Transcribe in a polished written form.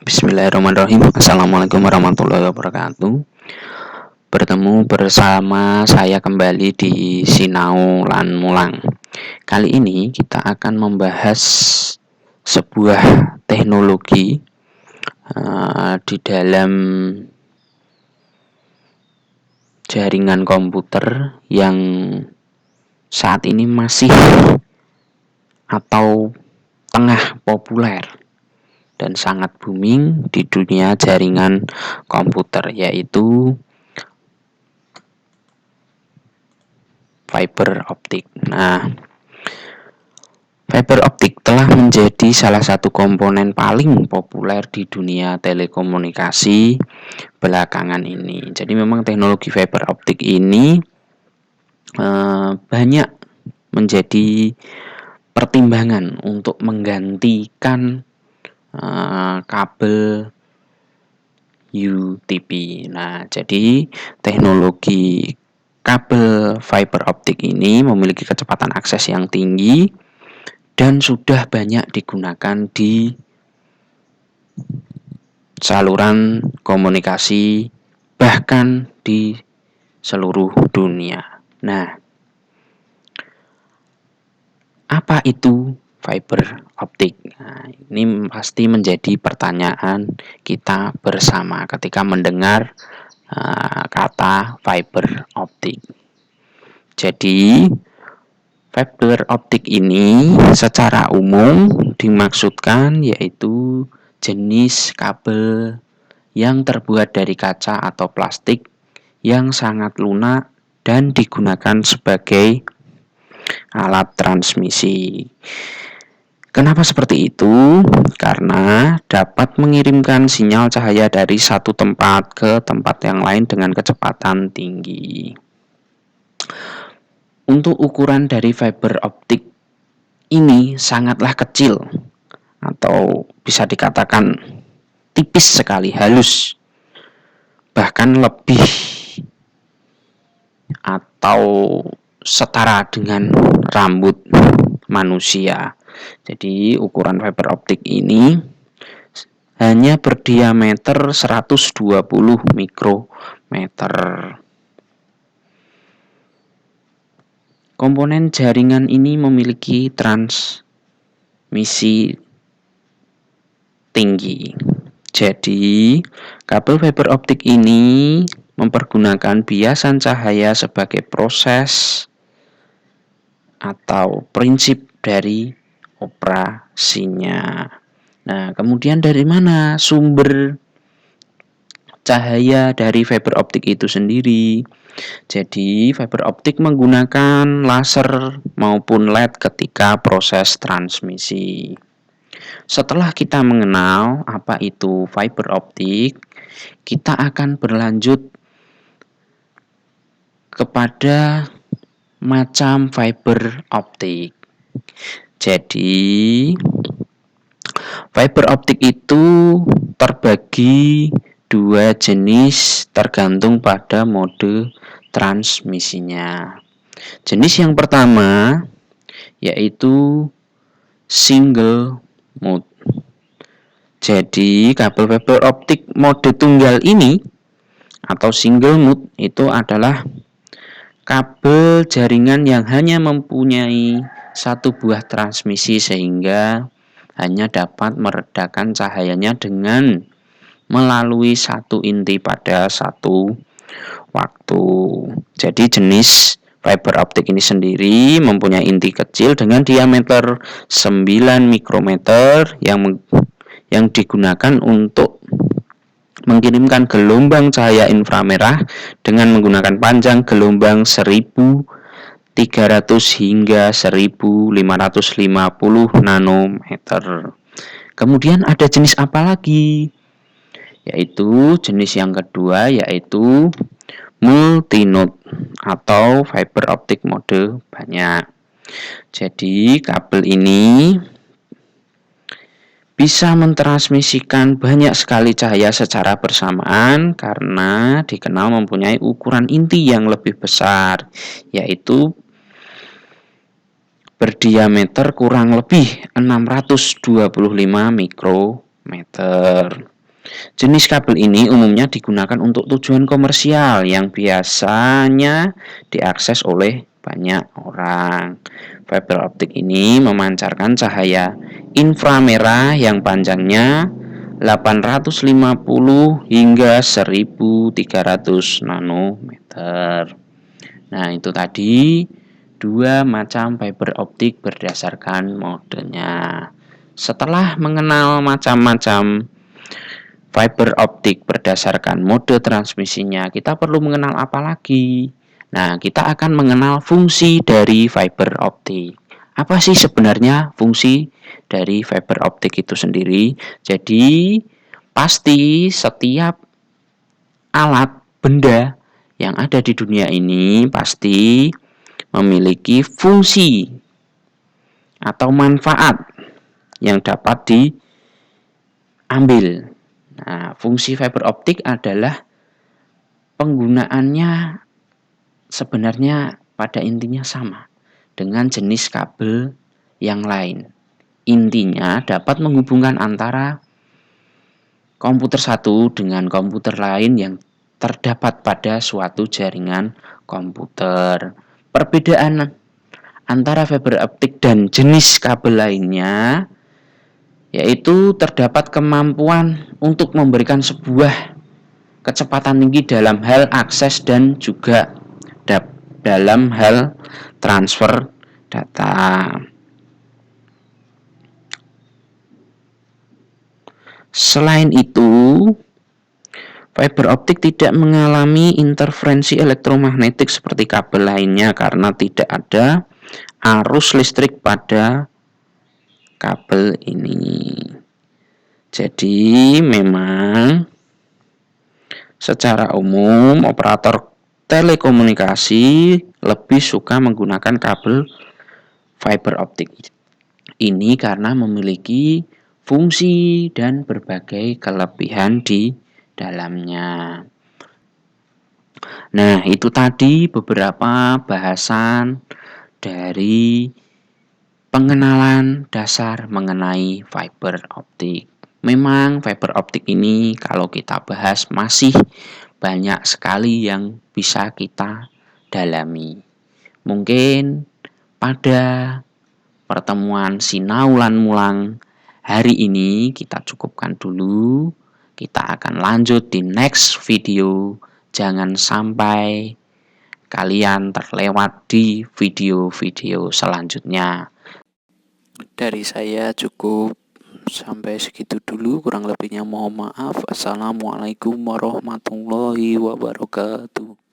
Bismillahirrahmanirrahim. Assalamualaikum warahmatullahi wabarakatuh. Bertemu bersama saya kembali di Sinau Lan Mulang. Kali ini kita akan membahas sebuah teknologi di dalam jaringan komputer yang saat ini masih atau tengah populer dan sangat booming di dunia jaringan komputer, yaitu fiber optik. Nah, fiber optik telah menjadi salah satu komponen paling populer di dunia telekomunikasi belakangan ini. Jadi memang teknologi fiber optik ini banyak menjadi pertimbangan untuk menggantikan kabel UTP. Nah, jadi teknologi kabel fiber optik ini memiliki kecepatan akses yang tinggi dan sudah banyak digunakan di saluran komunikasi bahkan di seluruh dunia. Nah, apa itu fiber optik? Nah, ini pasti menjadi pertanyaan kita bersama ketika mendengar kata fiber optik. Jadi, fiber optik ini secara umum dimaksudkan yaitu jenis kabel yang terbuat dari kaca atau plastik yang sangat lunak dan digunakan sebagai alat transmisi. Kenapa seperti itu? Karena dapat mengirimkan sinyal cahaya dari satu tempat ke tempat yang lain dengan kecepatan tinggi. Untuk ukuran dari fiber optik ini sangatlah kecil atau bisa dikatakan tipis sekali, halus, bahkan lebih atau setara dengan rambut manusia. Jadi ukuran fiber optik ini hanya berdiameter 120 mikrometer. Komponen jaringan ini memiliki transmisi tinggi. Jadi, kabel fiber optik ini mempergunakan biasan cahaya sebagai proses atau prinsip dari operasinya. Nah, kemudian dari mana sumber cahaya dari fiber optik itu sendiri? Jadi, fiber optik menggunakan laser maupun LED ketika proses transmisi. Setelah kita mengenal apa itu fiber optik, kita akan berlanjut kepada macam fiber optik. Jadi, fiber optik itu terbagi dua jenis tergantung pada mode transmisinya. Jenis yang pertama yaitu single mode. Jadi, kabel fiber optik mode tunggal ini atau single mode itu adalah kabel jaringan yang hanya mempunyai satu buah transmisi sehingga hanya dapat meredakan cahayanya dengan melalui satu inti pada satu waktu. Jadi jenis fiber optik ini sendiri mempunyai inti kecil dengan diameter 9 mikrometer yang digunakan untuk mengirimkan gelombang cahaya inframerah dengan menggunakan panjang gelombang 1300 hingga 1550 nanometer. Kemudian ada jenis apa lagi? Yaitu jenis yang kedua yaitu multinode atau fiber optik mode banyak. Jadi kabel ini bisa mentransmisikan banyak sekali cahaya secara bersamaan karena dikenal mempunyai ukuran inti yang lebih besar, yaitu berdiameter kurang lebih 625 mikrometer. Jenis kabel ini umumnya digunakan untuk tujuan komersial yang biasanya diakses oleh banyak orang. Fiber optik ini memancarkan cahaya inframerah yang panjangnya 850 hingga 1300 nanometer. Nah, itu tadi dua macam fiber optik berdasarkan modenya. Setelah mengenal macam-macam fiber optik berdasarkan mode transmisinya, kita perlu mengenal apa lagi? Nah, kita akan mengenal fungsi dari fiber optik. Apa sih sebenarnya fungsi dari fiber optik itu sendiri? Jadi, pasti setiap alat benda yang ada di dunia ini pasti memiliki fungsi atau manfaat yang dapat diambil. Nah, fungsi fiber optik adalah penggunaannya sebenarnya pada intinya sama dengan jenis kabel yang lain. Intinya dapat menghubungkan antara komputer satu dengan komputer lain yang terdapat pada suatu jaringan komputer. Perbedaan antara fiber optik dan jenis kabel lainnya yaitu terdapat kemampuan untuk memberikan sebuah kecepatan tinggi dalam hal akses dan juga dalam hal transfer data. Selain itu, fiber optik tidak mengalami interferensi elektromagnetik seperti kabel lainnya karena tidak ada arus listrik pada kabel ini. Jadi memang secara umum operator telekomunikasi lebih suka menggunakan kabel fiber optik ini karena memiliki fungsi dan berbagai kelebihan di dalamnya. Nah, itu tadi beberapa bahasan dari pengenalan dasar mengenai fiber optik. Memang fiber optik ini kalau kita bahas masih banyak sekali yang bisa kita dalami. Mungkin pada pertemuan sinaulan mulang hari ini kita cukupkan dulu. Kita akan lanjut di next video. Jangan sampai kalian terlewat di video-video selanjutnya. Dari saya cukup sampai segitu dulu, kurang lebihnya mohon maaf. Assalamualaikum warahmatullahi wabarakatuh.